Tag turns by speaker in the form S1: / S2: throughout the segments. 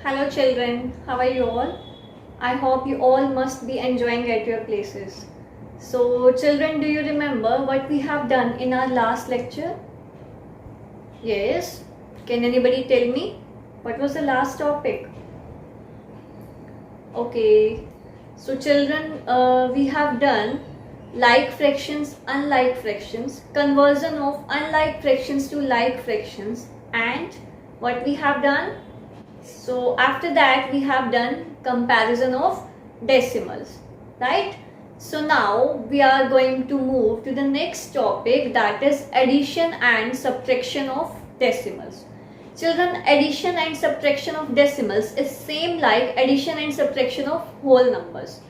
S1: Hello children, how are you all? I hope you all must be enjoying at your places. So children, do you remember what we have done in our last lecture? Yes? Can anybody tell me? What was the last topic? Okay. So children, we have done like fractions, unlike fractions, conversion of unlike fractions to like fractions, and what we have done? So after that we have done comparison of decimals, right? So now we are going to move to the next topic, that is addition and subtraction of decimals. Children, addition and subtraction of decimals is same like addition and subtraction of whole numbers.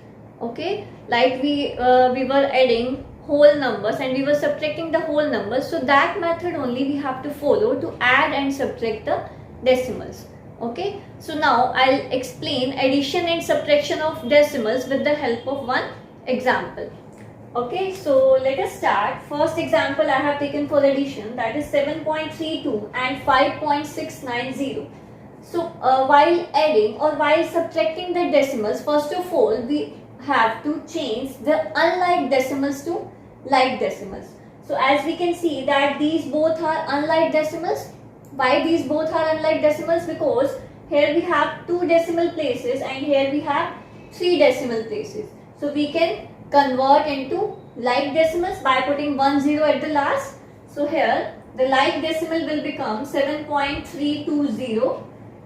S1: Okay, like we were adding whole numbers and we were subtracting the whole numbers. So that method only we have to follow to add and subtract the decimals. Okay, so now I'll explain addition and subtraction of decimals with the help of one example. Okay, so let us start. First example I have taken for addition, that is 7.32 and 5.690. So while adding or while subtracting the decimals, first of all we have to change the unlike decimals to like decimals. So as we can see that these both are unlike decimals. Why these both are unlike decimals? Because here we have 2 decimal places and here we have 3 decimal places. So we can convert into like decimals by putting 10 at the last. So here the like decimal will become 7.320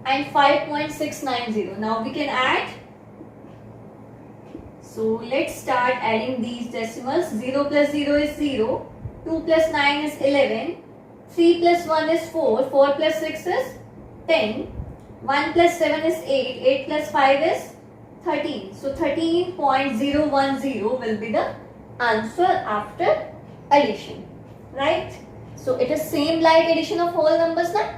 S1: and 5.690. Now we can add. So let's start adding these decimals. 0 plus 0 is 0, 2 plus 9 is 11, 3 plus 1 is 4, 4 plus 6 is 10, 1 plus 7 is 8, 8 plus 5 is 13. So 13.010 will be the answer after addition, right? So it is same like addition of whole numbers now.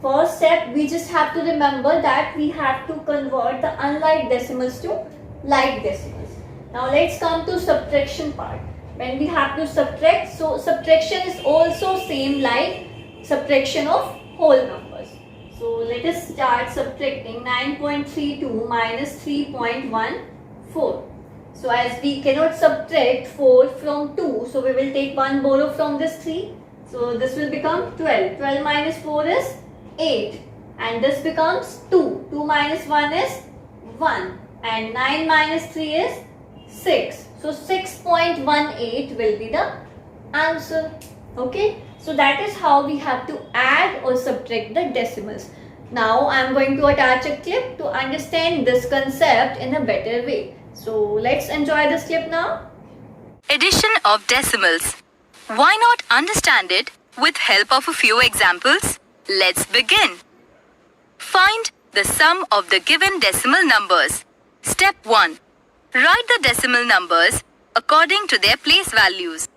S1: First step, we just have to remember that we have to convert the unlike decimals to like decimals. Now let's come to subtraction part. When we have to subtract, so subtraction is also same like subtraction of whole numbers. So let us start subtracting 9.32 minus 3.14. So as we cannot subtract 4 from 2, so we will take one borrow from this 3. So this will become 12. 12 minus 4 is 8. And this becomes 2. 2 minus 1 is 1. And 9 minus 3 is 6. So 6.18 will be the answer. Okay. So that is how we have to add or subtract the decimals. Now I am going to attach a clip to understand this concept in a better way. So let's enjoy this clip now.
S2: Addition of decimals. Why not understand it with help of a few examples? Let's begin. Find the sum of the given decimal numbers. Step 1. Write the decimal numbers according to their place values.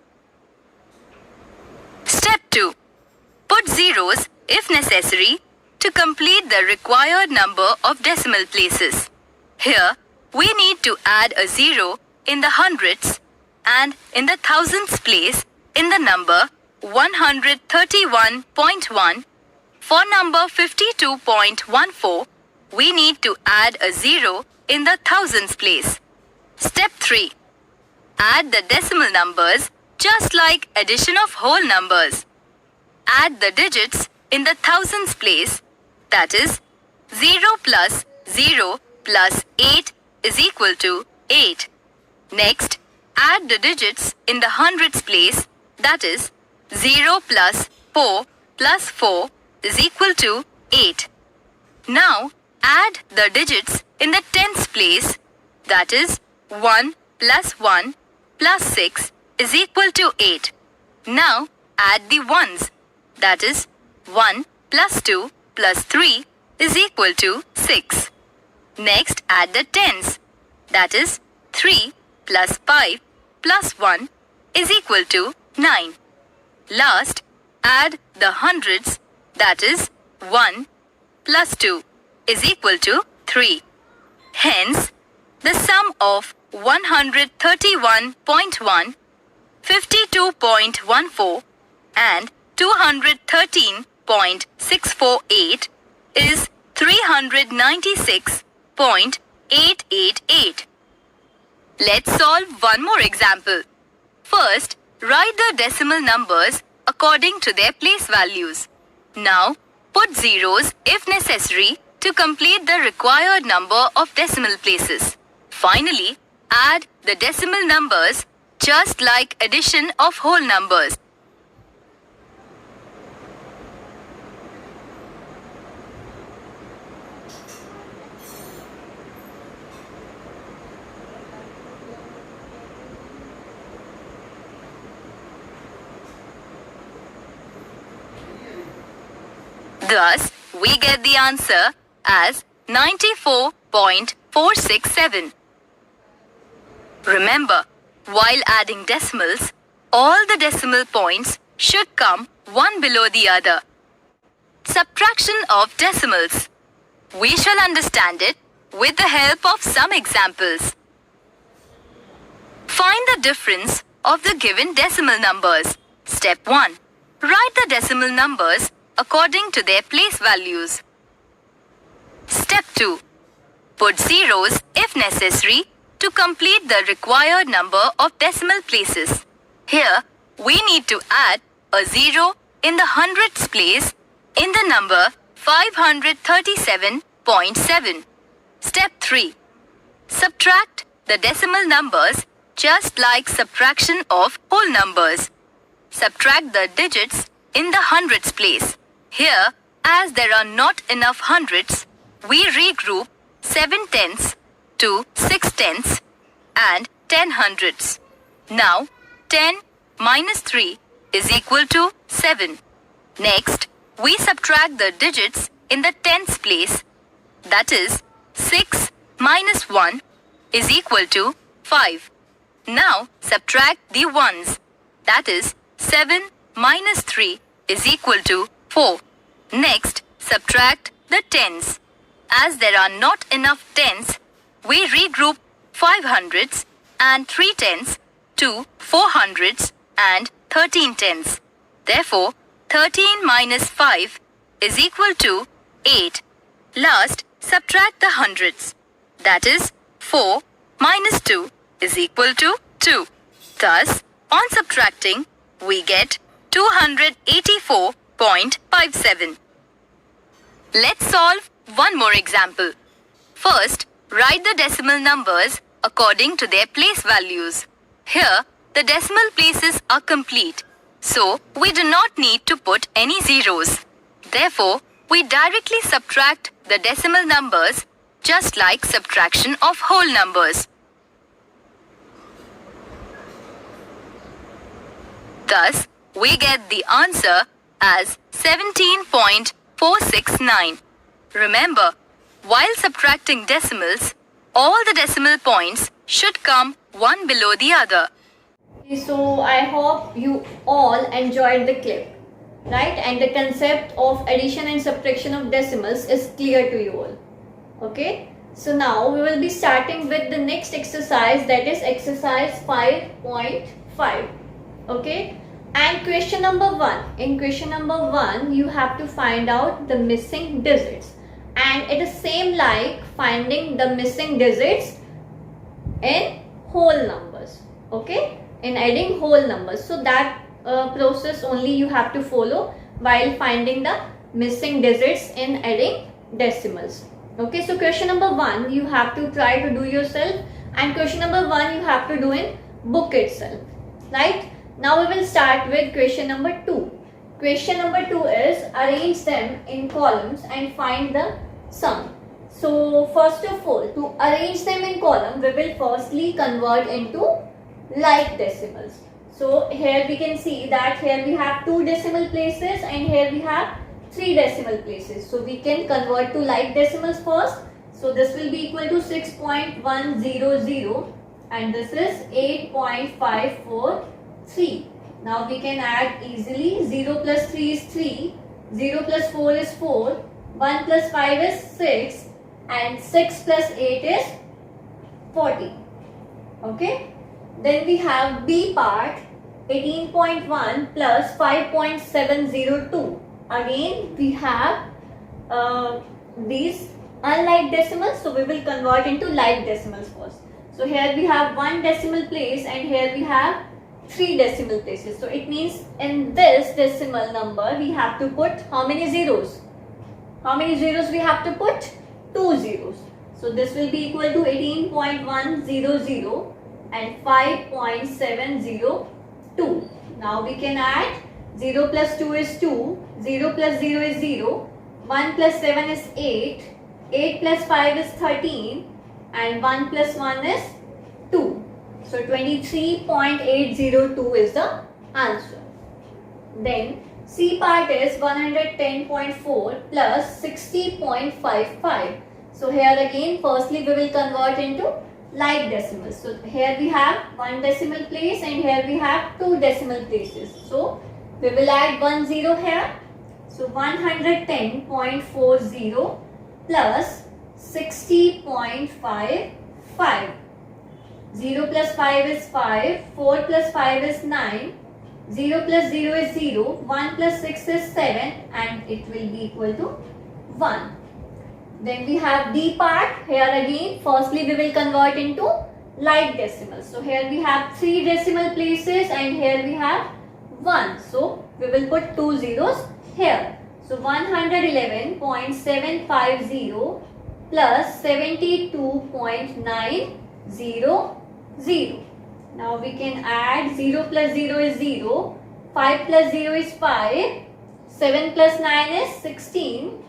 S2: Step 2. Put zeros, if necessary, to complete the required number of decimal places. Here, we need to add a 0 in the hundreds and in the thousands place in the number 131.1. For number 52.14, we need to add a 0 in the thousands place. Step 3. Add the decimal numbers just like addition of whole numbers. Add the digits in the thousands place, that is 0 plus 0 plus 8 is equal to 8. Next, add the digits in the hundreds place, that is 0 plus 4 plus 4 is equal to 8. Now, add the digits in the tens place, that is 1 plus 1 plus 6 is equal to 8. Now, add the ones, that is 1 plus 2 plus 3 is equal to 6. Next, add the tens, that is 3 plus 5 plus 1 is equal to 9. Last, add the hundreds, that is 1 plus 2 is equal to 3. Hence, the sum of 131.1, 52.14 and 213.648 is 396.888. Let's solve one more example. First, write the decimal numbers according to their place values. Now, put zeros if necessary to complete the required number of decimal places. Finally, add the decimal numbers just like addition of whole numbers. Thus, we get the answer as 94.467. Remember, while adding decimals, all the decimal points should come one below the other. Subtraction of decimals. We shall understand it with the help of some examples. Find the difference of the given decimal numbers. Step 1. Write the decimal numbers according to their place values. Step 2. Put zeros if necessary to complete the required number of decimal places. Here, we need to add a zero in the hundredths place in the number 537.7. Step 3. Subtract the decimal numbers just like subtraction of whole numbers. Subtract the digits in the hundredths place. Here, as there are not enough hundredths, we regroup 7 tenths to 6 tenths and 10 hundredths. Now, 10 minus 3 is equal to 7. Next, we subtract the digits in the tenths place. That is, 6 minus 1 is equal to 5. Now, subtract the ones. That is, 7 minus 3 is equal to 4. Next, subtract the tens. As there are not enough tens, we regroup 5 hundredths and 3 tenths to 4 hundredths and 13 tenths. Therefore, 13 minus 5 is equal to 8. Last, subtract the hundredths. That is, 4 minus 2 is equal to 2. Thus, on subtracting, we get 284.57. Let's solve one more example. First, write the decimal numbers according to their place values. Here, the decimal places are complete, so we do not need to put any zeros. Therefore, we directly subtract the decimal numbers just like subtraction of whole numbers. Thus, we get the answer as 17.469. Remember, while subtracting decimals, all the decimal points should come one below the other.
S1: So I hope you all enjoyed the clip, right? And the concept of addition and subtraction of decimals is clear to you all. Okay? So now we will be starting with the next exercise, that is exercise 5.5. Okay? And question number 1. In question number 1, you have to find out the missing digits. And it is same like finding the missing digits in whole numbers. Okay? In adding whole numbers. So that process only you have to follow while finding the missing digits in adding decimals. Okay? So question number 1 you have to try to do yourself, and question number 1 you have to do in book itself. Right? Now we will start with question number 2. Question number 2 is arrange them in columns and find the sum. So first of all, to arrange them in column, we will firstly convert into like decimals. So here we can see that here we have 2 decimal places and here we have 3 decimal places. So we can convert to like decimals first. So this will be equal to 6.100 and this is 8.543. Now we can add easily. 0 plus 3 is 3, 0 plus 4 is 4, 1 plus 5 is 6 and 6 plus 8 is 40. Okay. Then we have B part, 18.1 plus 5.702. Again we have these unlike decimals, so we will convert into like decimals first. So here we have 1 decimal place and here we have 3 decimal places. So it means in this decimal number we have to put how many zeros? How many zeros we have to put? 2 zeros. So this will be equal to 18.100 and 5.702. Now we can add 0 plus 2 is 2, 0 plus 0 is 0, 1 plus 7 is 8, 8 plus 5 is 13 and 1 plus 1 is 2. So 23.802 is the answer. Then C part is 110.4 plus 60.55. So here again firstly we will convert into like decimals. So here we have 1 decimal place and here we have 2 decimal places. So we will add 1 0 here. So 110.40 plus 60.55. 0 plus 5 is 5, 4 plus 5 is 9, 0 plus 0 is 0, 1 plus 6 is 7 and it will be equal to 1. Then we have D part. Here again firstly we will convert into like decimals. So here we have 3 decimal places and here we have 1. So we will put 2 zeros here. So 111.750 plus 72.900. Now we can add 0 plus 0 is 0, 5 plus 0 is 5, 7 plus 9 is 16,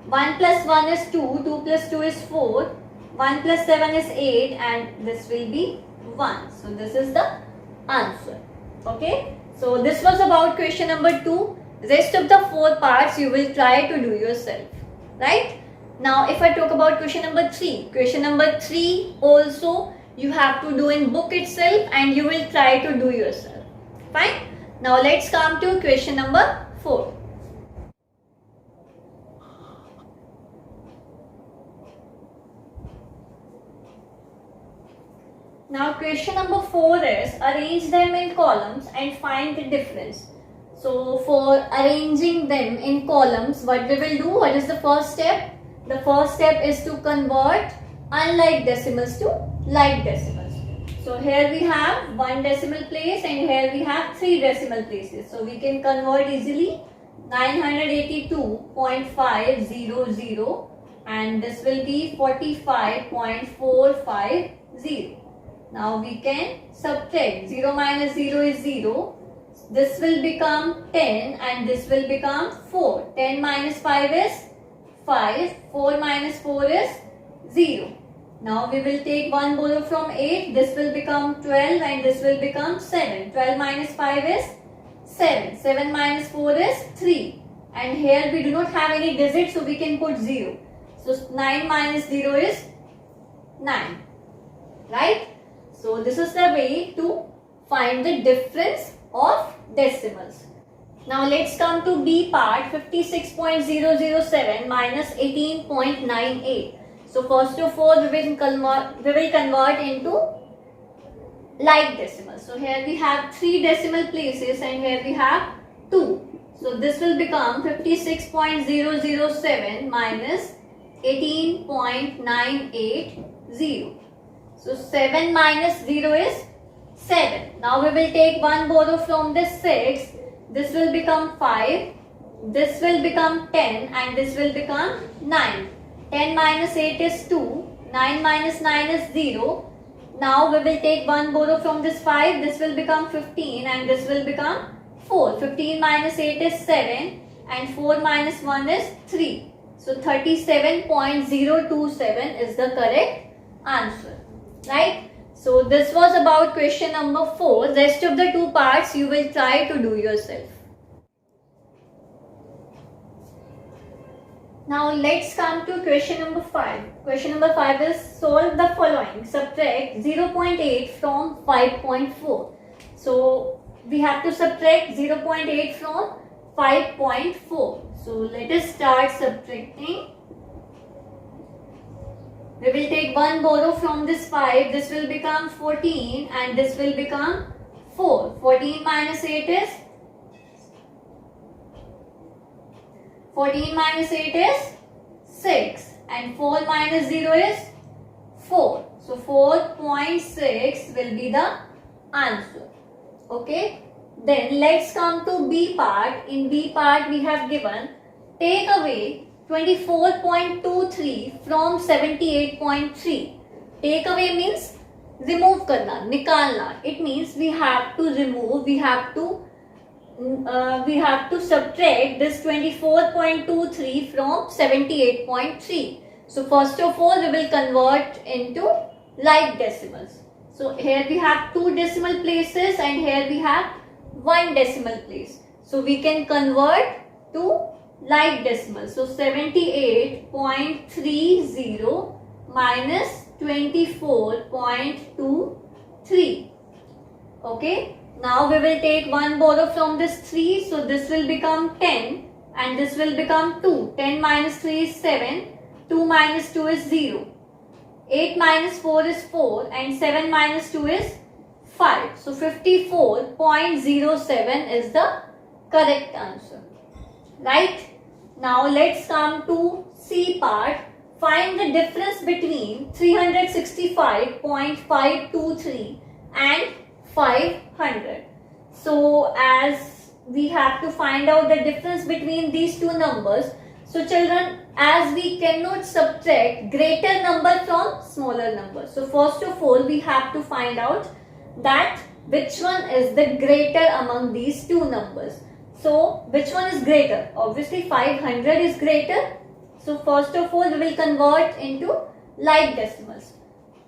S1: 1 plus 1 is 2, 2 plus 2 is 4, 1 plus 7 is 8 and this will be 1. So this is the answer. Okay. So this was about question number 2. Rest of the 4 parts you will try to do yourself. Right. Now if I talk about question number 3. Question number 3 also you have to do in book itself and you will try to do yourself. Fine. Now let's come to question number 4. Now question number 4 is arrange them in columns and find the difference. So for arranging them in columns, what we will do, what is the first step? The first step is to convert unlike decimals to like decimals. So here we have 1 decimal place and here we have 3 decimal places. So we can convert easily 982.500 and this will be 45.450. Now we can subtract 0 minus 0 is 0. This will become 10 and this will become 4. 10 minus 5 is 5. 4 minus 4 is 0. Now we will take 1 borrow from 8. This will become 12 and this will become 7. 12 minus 5 is 7. 7 minus 4 is 3. And here we do not have any digit, so we can put 0. So 9 minus 0 is 9. Right? So this is the way to find the difference of decimals. Now let's come to B part. 56.007 minus 18.98. So first of all we will convert into like decimals. So here we have 3 decimal places and here we have 2. So this will become 56.007 minus 18.980. So 7 minus 0 is 7. Now we will take 1 borrow from this 6. This will become 5. This will become 10 and this will become 9. 10 minus 8 is 2. 9 minus 9 is 0. Now we will take 1 borrow from this 5. This will become 15 and this will become 4. 15 minus 8 is 7 and 4 minus 1 is 3. So 37.027 is the correct answer. Right? So this was about question number 4. Rest of the 2 parts you will try to do yourself. Now let's come to question number 5. Question number 5 is solve the following. Subtract 0.8 from 5.4. So we have to subtract 0.8 from 5.4. So let us start subtracting. We will take 1 borrow from this 5. This will become 14 and this will become 4. 14 minus 8 is 14 minus 8 is 6 and 4 minus 0 is 4. So 4.6 will be the answer. Okay. Then let's come to B part. In B part we have given take away 24.23 from 78.3. Take away means remove karna, nikalna. It means we have to remove, we have to subtract this 24.23 from 78.3. So first of all we will convert into like decimals. So here we have 2 decimal places and here we have 1 decimal place. So we can convert to like decimals. So 78.30 minus 24.23. Okay. Now we will take 1 borrow from this 3. So this will become 10 and this will become 2. 10 minus 3 is 7. 2 minus 2 is 0. 8 minus 4 is 4 and 7 minus 2 is 5. So 54.07 is the correct answer. Right? Now let's come to C part. Find the difference between 365.523 and 500. So as we have to find out the difference between these two numbers. So children, as we cannot subtract greater number from smaller number. So first of all we have to find out that which one is the greater among these two numbers. So which one is greater? Obviously 500 is greater. So first of all we will convert into like decimals.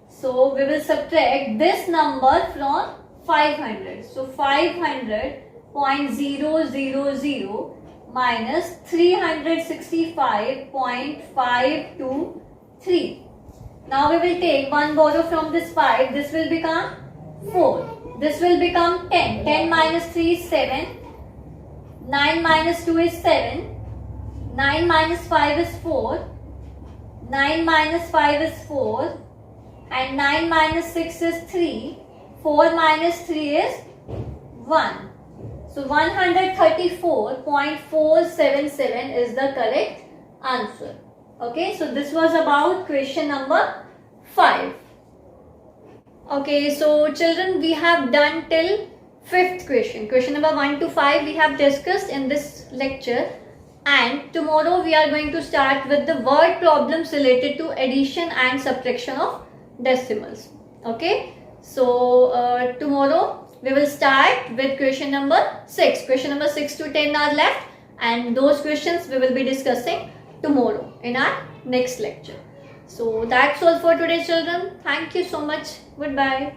S1: So we will subtract this number from 500. So 500.000 minus 365.523. Now we will take 1 borrow from this 5. This will become 4. This will become 10. 10 minus 3 is 7. 9 minus 2 is 7. 9 minus 5 is 4. 9 minus 5 is 4. And 9 minus 6 is 3. 4 minus 3 is 1. So 134.477 is the correct answer. Okay, so this was about question number 5. Okay, so children, we have done till 5th question. Question number 1 to 5 we have discussed in this lecture. And tomorrow we are going to start with the word problems related to addition and subtraction of decimals. Okay, so tomorrow we will start with question number 6. Question number 6 to 10 are left, and those questions we will be discussing tomorrow in our next lecture. So that's all for today, children. Thank you so much. Goodbye.